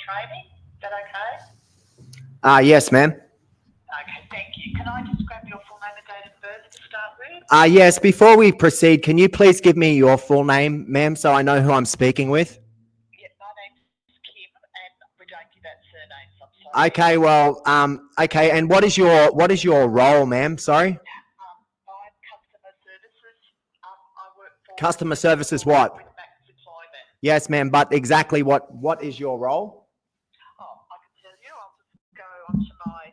training. Is that okay? Yes, ma'am. Okay, thank you. Can I just grab your full name and date of birth to start with? Yes, before we proceed, can you please give me your full name, ma'am, so I know who I'm speaking with? Yeah, my name's Kim, and we don't give out surnames. I'm sorry. Okay, well, okay, and what is your role, ma'am? Sorry? I'm customer services. I work for Customer services what? with Max Employment. Yes, ma'am, but exactly what is your role? Oh, I can tell you. I'll just go onto my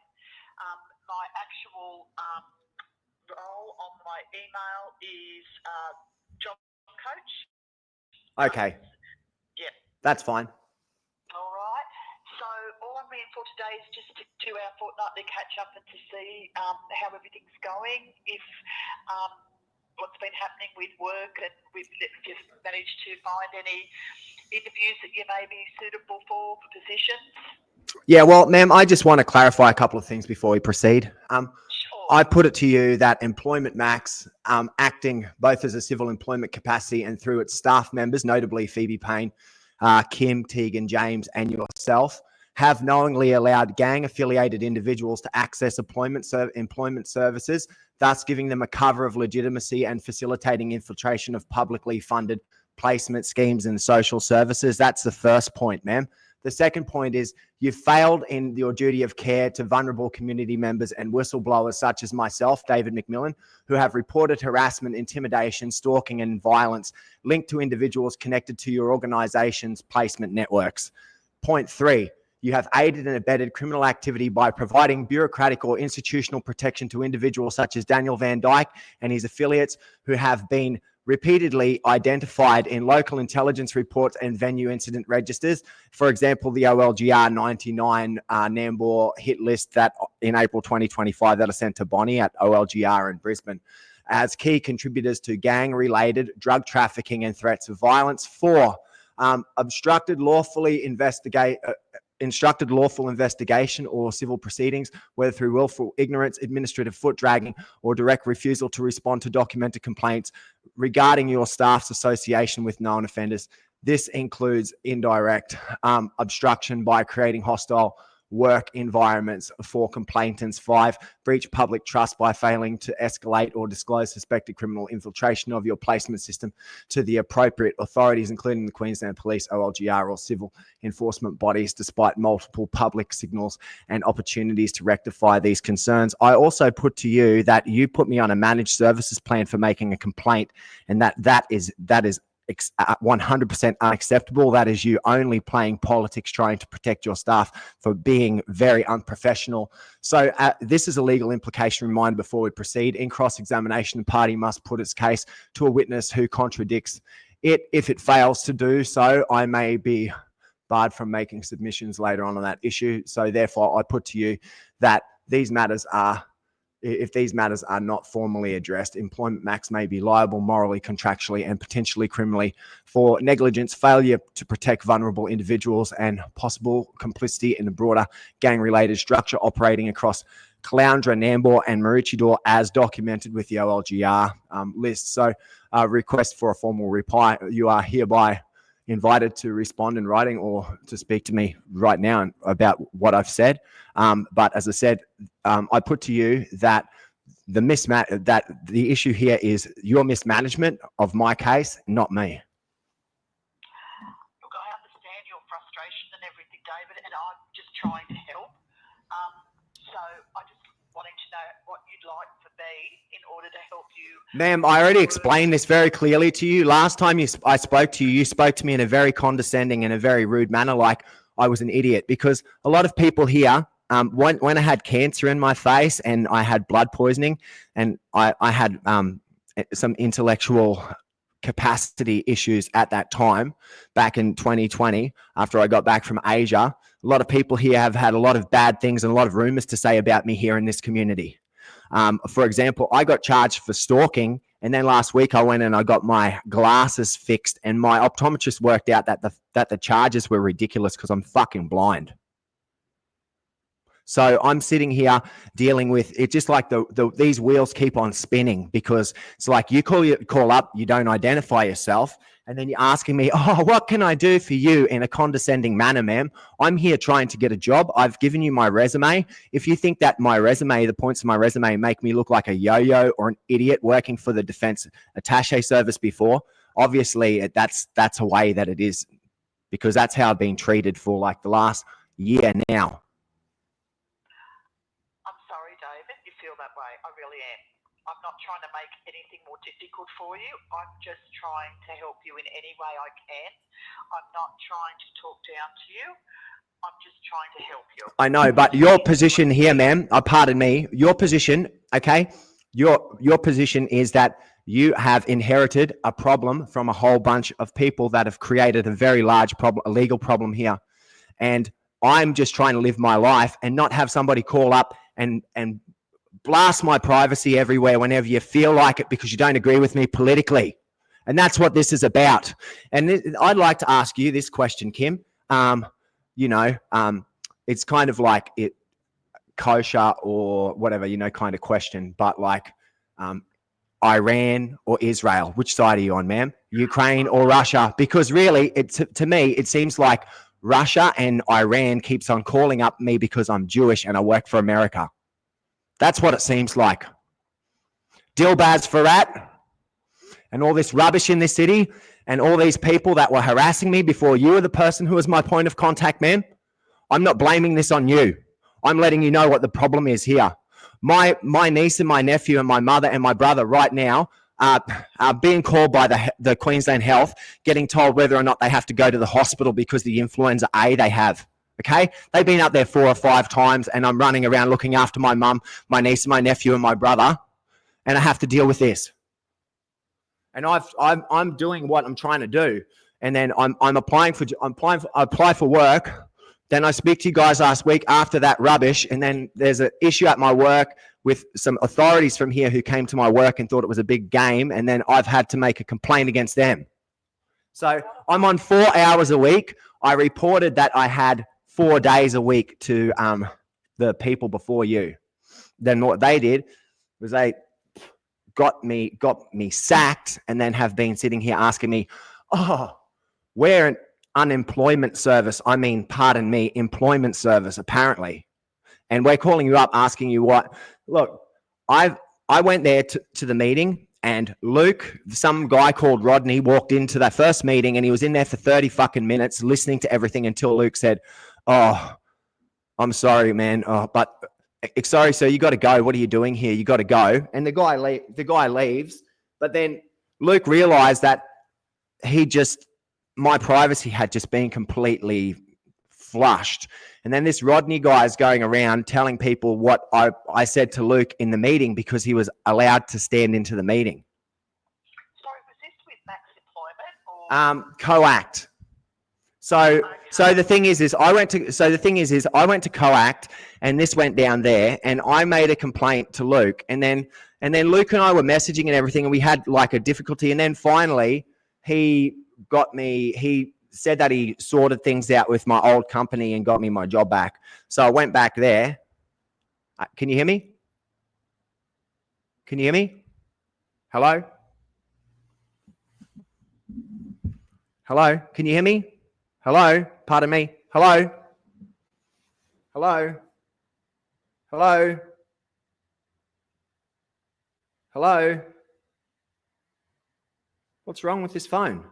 my actual role on my email is job coach. Okay, Yeah. that's fine. All right. So all I'm in for today is just to do our fortnightly catch up and to see how everything's going. If what's been happening with work, and we've just managed to find any interviews that you may be suitable for positions. Yeah, well, ma'am, I just want to clarify a couple of things before we proceed. Sure. I put it to you that Employment Max, acting both as a civil employment capacity and through its staff members, notably Phoebe Payne, Kim, Tegan, James, and yourself, have knowingly allowed gang-affiliated individuals to access employment services, thus giving them a cover of legitimacy and facilitating infiltration of publicly funded placement schemes and social services. That's the first point, ma'am. The second point is you failed in your duty of care to vulnerable community members and whistleblowers such as myself, David McMillan, who have reported harassment, intimidation, stalking, and violence linked to individuals connected to your organization's placement networks. Point three, you have aided and abetted criminal activity by providing bureaucratic or institutional protection to individuals such as Daniel Van Dyke and his affiliates who have been repeatedly identified in local intelligence reports and venue incident registers. For example, the OLGR 99 Nambour hit list that in April 2025 that are sent to Bonnie at OLGR in Brisbane as key contributors to gang-related drug trafficking and threats of violence. 4, obstructed lawful investigation or civil proceedings, whether through willful ignorance, administrative foot dragging, or direct refusal to respond to documented complaints regarding your staff's association with known offenders. This includes indirect obstruction by creating hostile work environments for complainants. 5, breach public trust by failing to escalate or disclose suspected criminal infiltration of your placement system to the appropriate authorities, including the Queensland Police, OLGR, or civil enforcement bodies, despite multiple public signals and opportunities to rectify these concerns. I also put to you that you put me on a managed services plan for making a complaint, and that is 100% unacceptable. That is you only playing politics, trying to protect your staff for being very unprofessional. So this is a legal implication reminder before we proceed. In cross-examination, the party must put its case to a witness who contradicts it. If it fails to do so, I may be barred from making submissions later on that issue. So therefore, I put to you that if these matters are not formally addressed, Employment Max may be liable morally, contractually, and potentially criminally for negligence, failure to protect vulnerable individuals, and possible complicity in the broader gang-related structure operating across Caloundra, Nambour, and Maroochydore as documented with the OLGR list. So request for a formal reply. You are hereby invited to respond in writing or to speak to me right now about what I've said. But as I said, I put to you that the issue here is your mismanagement of my case, not me. Look, I understand your frustration and everything, David, and I'm just trying to help. So I just wanted to know what you'd like for me in order to help you. Ma'am, I already explained this very clearly to you. Last time I spoke to you, you spoke to me in a very condescending and a very rude manner, like I was an idiot, because a lot of people here, when I had cancer in my face and I had blood poisoning and I had some intellectual capacity issues at that time, back in 2020, after I got back from Asia, a lot of people here have had a lot of bad things and a lot of rumors to say about me here in this community. For example, I got charged for stalking, and then last week I went and I got my glasses fixed, and my optometrist worked out that the charges were ridiculous because I'm fucking blind. So I'm sitting here dealing with it, just like these wheels keep on spinning, because it's like you call up, you don't identify yourself, and then you're asking me, oh, what can I do for you, in a condescending manner, ma'am? I'm here trying to get a job. I've given you my resume. If you think that my resume, the points of my resume make me look like a yo-yo or an idiot working for the Defense Attaché Service before, obviously that's a way that it is, because that's how I've been treated for like the last year now. I'm sorry, David, you feel that way. I really am. I'm not trying to make anything more difficult for you. I'm just trying to help you in any way I can. I'm not trying to talk down to you. I'm just trying to help you. I know, but your position here, ma'am, pardon me, your position, okay, your position is that you have inherited a problem from a whole bunch of people that have created a very large problem, a legal problem here. And I'm just trying to live my life and not have somebody call up and blast my privacy everywhere whenever you feel like it, because you don't agree with me politically. And that's what this is about. And I'd like to ask you this question, Kim. It's kind of like it kosher or whatever, kind of question, but like Iran or Israel, which side are you on, ma'am? Ukraine or Russia? Because really, to me, it seems like Russia and Iran keeps on calling up me because I'm Jewish and I work for America. That's what it seems like. Dilbaz Farat and all this rubbish in this city and all these people that were harassing me before you were the person who was my point of contact, ma'am. I'm not blaming this on you. I'm letting you know what the problem is here. My niece and my nephew and my mother and my brother right now are being called by the Queensland Health, getting told whether or not they have to go to the hospital because the influenza A they have. Okay? They've been up there 4 or 5 times, and I'm running around looking after my mum, my niece, and my nephew, and my brother, and I have to deal with this. And I'm doing what I'm trying to do, and then I apply for work. Then I speak to you guys last week after that rubbish, and then there's an issue at my work with some authorities from here who came to my work and thought it was a big game, and then I've had to make a complaint against them. So I'm on 4 hours a week. I reported that I had 4 days a week to the people before you. Then what they did was they got me sacked, and then have been sitting here asking me, oh, we're an unemployment service. I mean, pardon me, employment service, apparently. And we're calling you up asking you what. Look, I went there to the meeting, and Luke, some guy called Rodney, walked into that first meeting, and he was in there for 30 fucking minutes listening to everything until Luke said, oh, I'm sorry, man. Oh, but sorry, sir, you got to go. What are you doing here? You got to go. And the guy leaves. But then Luke realized that my privacy had just been completely flushed. And then this Rodney guy is going around telling people what I said to Luke in the meeting, because he was allowed to stand into the meeting. Sorry, was this with Max Employment or Coact? So the thing is I went to Coact, and this went down there, and I made a complaint to Luke, and then Luke and I were messaging and everything, and we had like a difficulty, and then finally he said that he sorted things out with my old company and got me my job back. So I went back there. Can you hear me? Can you hear me? Hello? Hello? Can you hear me? Hello? Pardon me? Hello? Hello? Hello? Hello? What's wrong with this phone?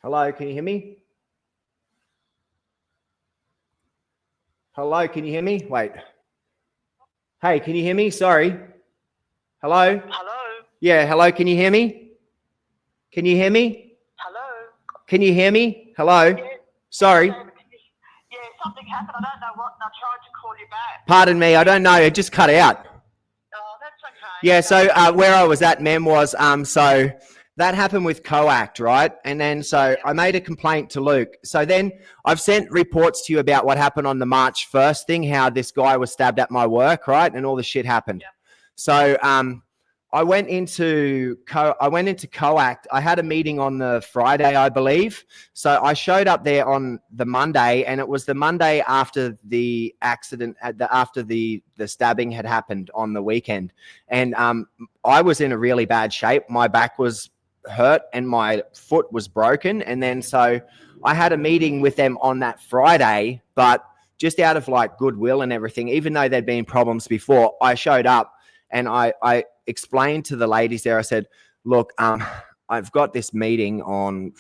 Hello, can you hear me? Hello, can you hear me? Wait. Hey, can you hear me? Sorry. Hello? Hello? Yeah, hello, can you hear me? Can you hear me? Hello? Can you hear me? Hello? Yeah. Sorry. Yeah, something happened. I don't know what, and I tried to call you back. Pardon me. I don't know. It just cut out. Oh, that's okay. Yeah. So where I was at, Mem, was so that happened with Coact, right? And then so I made a complaint to Luke. So then I've sent reports to you about what happened on the March 1st thing, how this guy was stabbed at my work, right? And all the shit happened. Yep. So I went into Coact. I had a meeting on the Friday, I believe. So I showed up there on the Monday, and it was the Monday after the accident, after the stabbing had happened on the weekend. And I was in a really bad shape. My back was hurt and my foot was broken. And then so I had a meeting with them on that Friday, but just out of like goodwill and everything, even though there'd been problems before, I showed up and I explained to the ladies there, I said, look, I've got this meeting on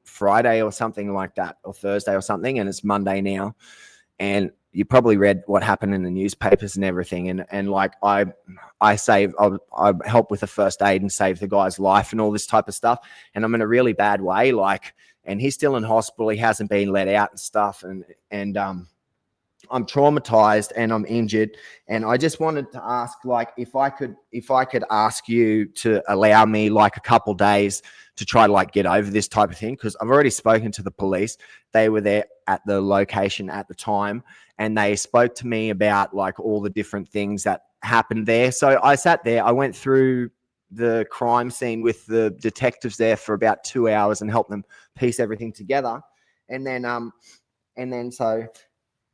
Friday or something like that, or Thursday or something, and it's Monday now. And you probably read what happened in the newspapers and everything. And like I help with the first aid and save the guy's life and all this type of stuff. And I'm in a really bad way, like, and he's still in hospital. He hasn't been let out and stuff. And I'm traumatized and I'm injured, and I just wanted to ask, like, if I could ask you to allow me like a couple days to try to like get over this type of thing, because I've already spoken to the police. They were there at the location at the time, and they spoke to me about like all the different things that happened there. So I sat there, I went through the crime scene with the detectives there for about 2 hours and helped them piece everything together, and then so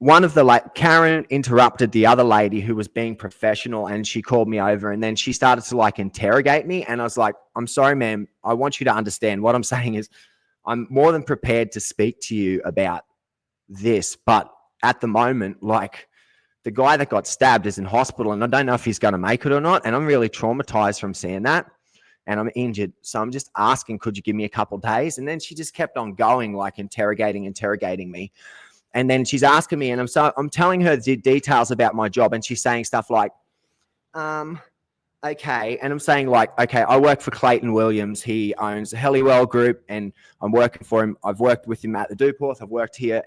one of the Karen interrupted the other lady who was being professional, and she called me over, and then she started to like interrogate me. And I was like, I'm sorry, ma'am. I want you to understand what I'm saying is I'm more than prepared to speak to you about this. But at the moment, like, the guy that got stabbed is in hospital, and I don't know if he's going to make it or not. And I'm really traumatized from seeing that, and I'm injured. So I'm just asking, could you give me a couple of days? And then she just kept on going, like interrogating me. And then she's asking me, and I'm telling her the details about my job, and she's saying stuff like, okay. And I'm saying like, okay, I work for Clayton Williams. He owns the Heliwell Group, and I'm working for him. I've worked with him at the Dewporth. I've worked here,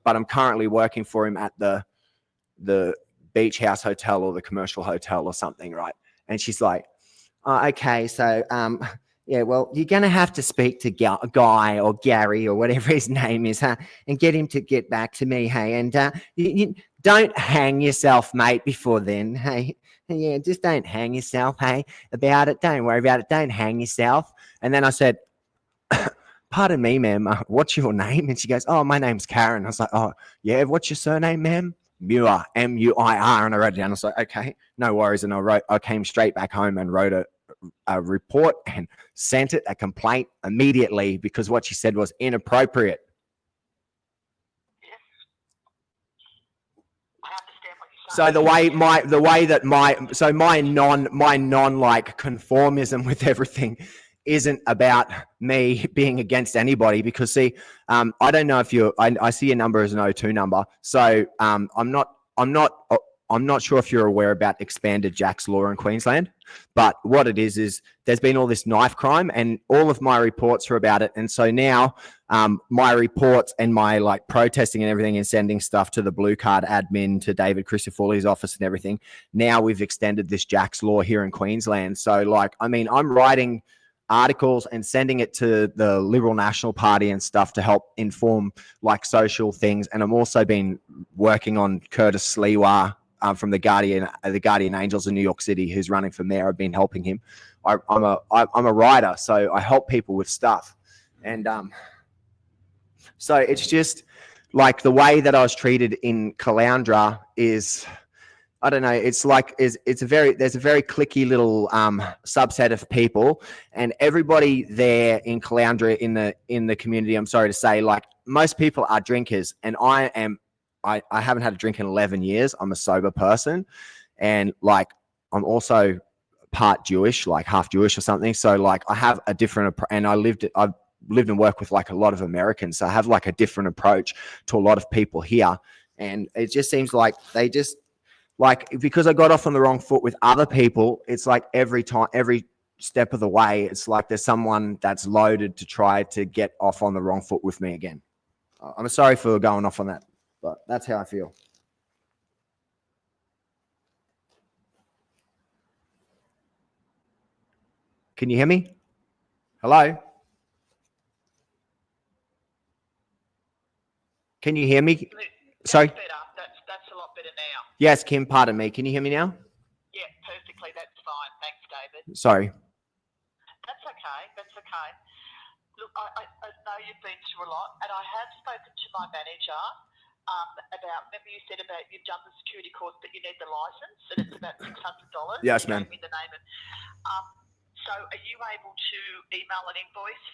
but I'm currently working for him at the Beach House Hotel or the Commercial Hotel or something, right? And she's like, oh, okay, so yeah, well, you're going to have to speak to Guy or Gary or whatever his name is, huh? And get him to get back to me, hey? And you don't hang yourself, mate, before then, hey? Yeah, just don't hang yourself, hey, about it. Don't worry about it. Don't hang yourself. And then I said, pardon me, ma'am, what's your name? And she goes, oh, my name's Karen. I was like, oh, yeah, what's your surname, ma'am? Muir, M-U-I-R. And I wrote it down. I was like, okay, no worries. And I came straight back home and wrote a report and sent it a complaint immediately, because what she said was inappropriate. Yes. I understand what you're So saying. the way that my non like conformism with everything isn't about me being against anybody, because see, I don't know if I see your number as an O2 number. So I'm not sure if you're aware about expanded Jack's law in Queensland, but what it is there's been all this knife crime, and all of my reports are about it. And so now my reports and my like protesting and everything and sending stuff to the Blue Card admin, to David Crisafulli's office and everything. Now we've extended this Jack's law here in Queensland. So like, I mean, I'm writing articles and sending it to the Liberal National Party and stuff to help inform like social things. And I'm also been working on Curtis Sliwa from the Guardian Angels in New York City, who's running for mayor. I've been helping him. I'm a writer, so I help people with stuff. And so it's just like the way that I was treated in Caloundra is, I don't know. It's like there's a very cliquey little subset of people, and everybody there in Caloundra in the community, I'm sorry to say, like, most people are drinkers, and I haven't had a drink in 11 years. I'm a sober person, and like I'm also part Jewish, like half Jewish or something. So like I have a different, and I've lived and worked with like a lot of Americans, so I have like a different approach to a lot of people here, and it just seems like they just. Like, because I got off on the wrong foot with other people, it's like every step of the way, it's like there's someone that's loaded to try to get off on the wrong foot with me again. I'm sorry for going off on that, but that's how I feel. Can you hear me? Hello? Can you hear me? Sorry? That's better. That's a lot better now. Yes, Kim, pardon me. Can you hear me now? Yeah, perfectly. That's fine. Thanks, David. Sorry. That's okay. That's okay. Look, I know you've been through a lot, and I have spoken to my manager about, remember you said about you've done the security course, but you need the license, and it's about $600. Yes, you ma'am. gave me the name. So are you able to email an invoice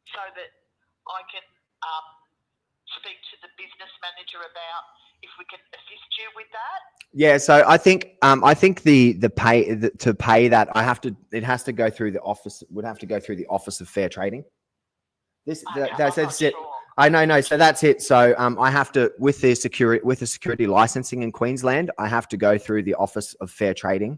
so that I can speak to the business manager about if we can assist you with that? Yeah, so I think the pay to pay that it has to go through the office. Would have to go through the Office of Fair Trading. That's it. Sure. I know, no. So that's it. So I have to with the security licensing in Queensland. I have to go through the Office of Fair Trading.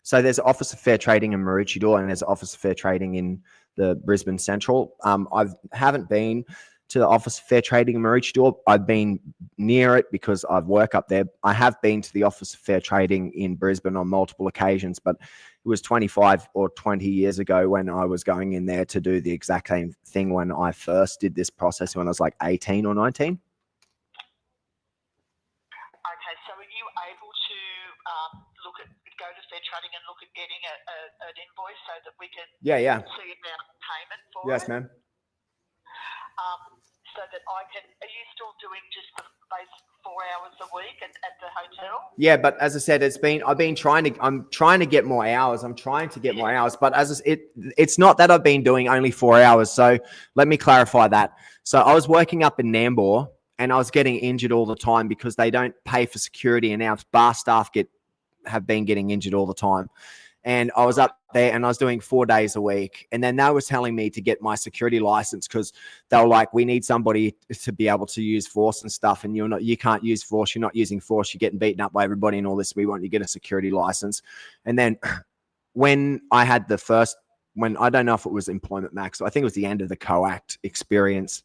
So there's an Office of Fair Trading in Maroochydore, and there's an Office of Fair Trading in the Brisbane Central. I haven't been to the Office of Fair Trading in Maroochydore. I've been near it because I work up there. I have been to the Office of Fair Trading in Brisbane on multiple occasions, but it was 25 or 20 years ago when I was going in there to do the exact same thing when I first did this process when I was like 18 or 19. Okay, so are you able to go to Fair Trading and look at getting an invoice so that we can Yeah. see about payment for Yes, it? ma'am. So that I can, are you still doing just the base 4 hours a week at the hotel? Yeah, but as I said, I'm trying to get more hours. I'm trying to get more hours, but it's not that I've been doing only 4 hours. So let me clarify that. So I was working up in Nambour and I was getting injured all the time because they don't pay for security, and our bar staff have been getting injured all the time. And I was up there and I was doing 4 days a week. And then they were telling me to get my security license because they were like, we need somebody to be able to use force and stuff. And you can't use force. You're not using force. You're getting beaten up by everybody and all this. We want you to get a security license. And then when I had I don't know if it was Employment Max, I think it was the end of the COACT experience,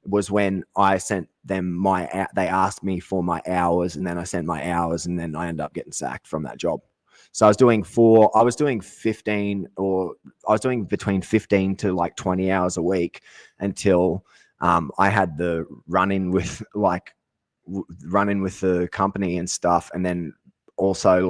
was when I sent them they asked me for my hours, and then I sent my hours, and then I ended up getting sacked from that job. So I was doing between 15 to like 20 hours a week until I had the run-in with the company and stuff. And then also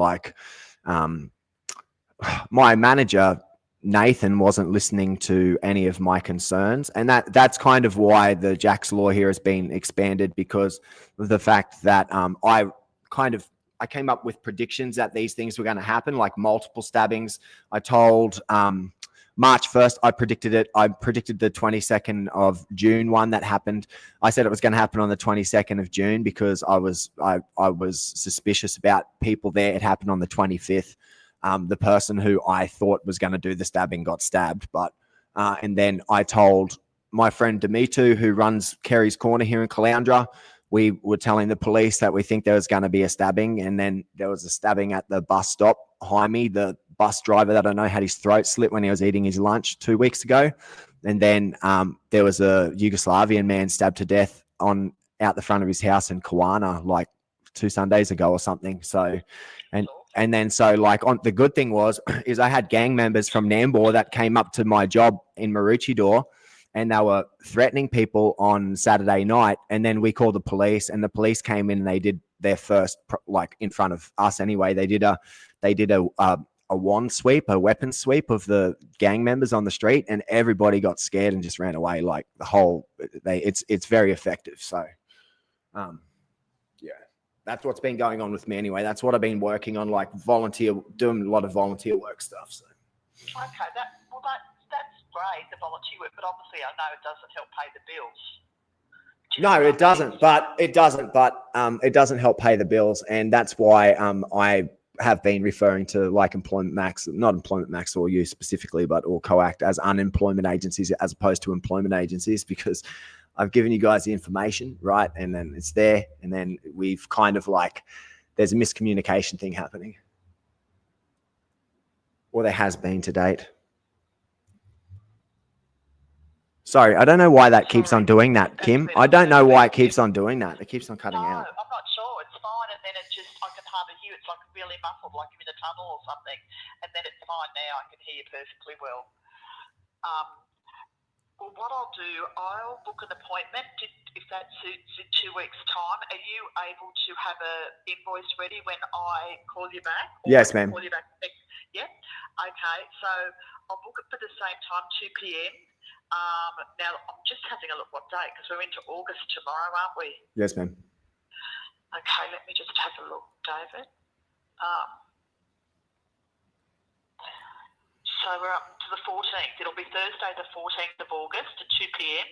my manager, Nathan, wasn't listening to any of my concerns. And that's kind of why the Jack's Law here has been expanded, because of the fact that I came up with predictions that these things were going to happen, like multiple stabbings. I told March 1st, I predicted it. I predicted the 22nd of June one that happened. I said it was going to happen on the 22nd of June because I was suspicious about people there. It happened on the 25th. The person who I thought was going to do the stabbing got stabbed. And then I told my friend Dimitu, who runs Kerry's Corner here in Caloundra, we were telling the police that we think there was going to be a stabbing. And then there was a stabbing at the bus stop behind me. The bus driver that I know had his throat slit when he was eating his lunch 2 weeks ago. And then there was a Yugoslavian man stabbed to death out the front of his house in Kawana like 2 Sundays ago or something. So, and then the good thing is I had gang members from Nambour that came up to my job in Maroochydore, and they were threatening people on Saturday night. And then we called the police, and the police came in and they did their first, like in front of us anyway. They did a wand sweep, a weapon sweep of the gang members on the street, and everybody got scared and just ran away. Like it's very effective. So, yeah, that's what's been going on with me anyway. That's what I've been working on, like doing a lot of volunteer work stuff. So. Okay, that's great, the volunteer work, but obviously I know it doesn't help pay the bills. No, it doesn't. But it doesn't help pay the bills, and that's why I have been referring to like Employment Max, not Employment Max or you specifically, but or COACT as unemployment agencies as opposed to employment agencies, because I've given you guys the information, right? And then it's there, and then we've kind of there's a miscommunication thing happening, or there has been to date. Sorry, I don't know why that keeps on doing that, That's Kim. better. I don't know That's why better, it keeps Kim. on doing that. It keeps on cutting No, out. I'm not sure. It's fine, and then it just, I can hardly hear. It's like really muffled, like I'm in a tunnel or something. And then it's fine now. I can hear you perfectly well. Well, what I'll do, I'll book an appointment if that suits in 2 weeks' time. Are you able to have a invoice ready when I call you back? Yes, ma'am. Call you back next. Yeah. Okay. So I'll book it for the same time, 2 p.m. Now I'm just having a look what date because we're into August tomorrow, aren't we? Yes, ma'am. Okay. Let me just have a look, David. So we're up to the 14th. It'll be Thursday, the 14th of August at 2 p.m.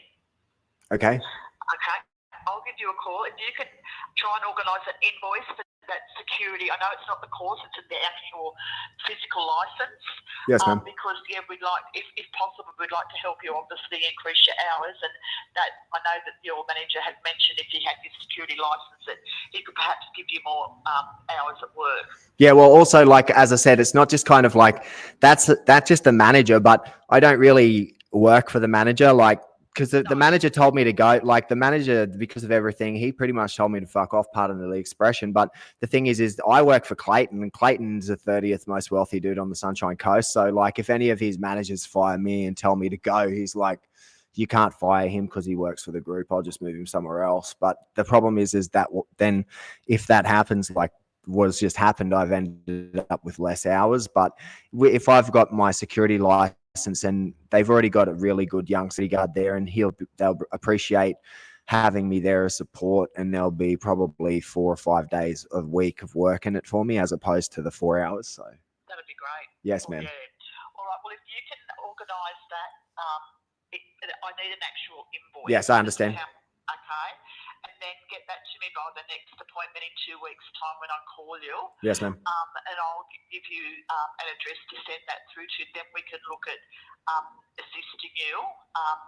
Okay. Okay. I'll give you a call. If you can try and organise an invoice for that security. I know it's not the course, it's the actual physical licence. Yes, ma'am. Because, yeah, we'd like, if possible, we'd like to help you obviously increase your hours. And that, I know that your manager had mentioned if he had your security licence that he could perhaps give you more hours at work. Yeah, well, also, like, as I said, it's not just kind of like that's just the manager, but I don't really work for the manager, like, because the manager told me to go. Like, the manager, because of everything, he pretty much told me to fuck off, pardon the expression. But the thing is I work for Clayton, and Clayton's the 30th most wealthy dude on the Sunshine Coast. So, like, if any of his managers fire me and tell me to go, he's like, you can't fire him because he works for the group. I'll just move him somewhere else. But the problem is that then if that happens, like what's just happened, I've ended up with less hours. But if I've got my security license and they've already got a really good young city guard there, and they'll appreciate having me there as support, and there'll be probably 4 or 5 days a week of work in it for me as opposed to the 4 hours. So that'd be great. Yes, ma'am. Yeah. All right. Well, if you can organise that, I need an actual invoice. Yes, I understand. Okay. And then get that to me by the next appointment in 2 weeks' time when I call you. Yes, ma'am. And I'll give you an address to send that through to. Then we can look at assisting you.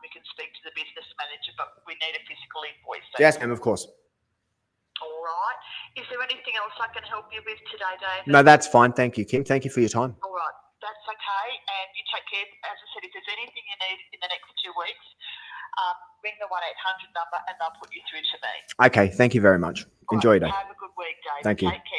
We can speak to the business manager, but we need a physical invoice. Yes, ma'am, of course. All right. Is there anything else I can help you with today, David? No, that's fine. Thank you, Kim. Thank you for your time. All right. That's okay. And you take care. As I said, if there's anything you need in the next 2 weeks, ring the 1-800 number and they'll put you through to me. Okay. Thank you very much. Enjoy your day. Have a good week, David. Thank you. Take care.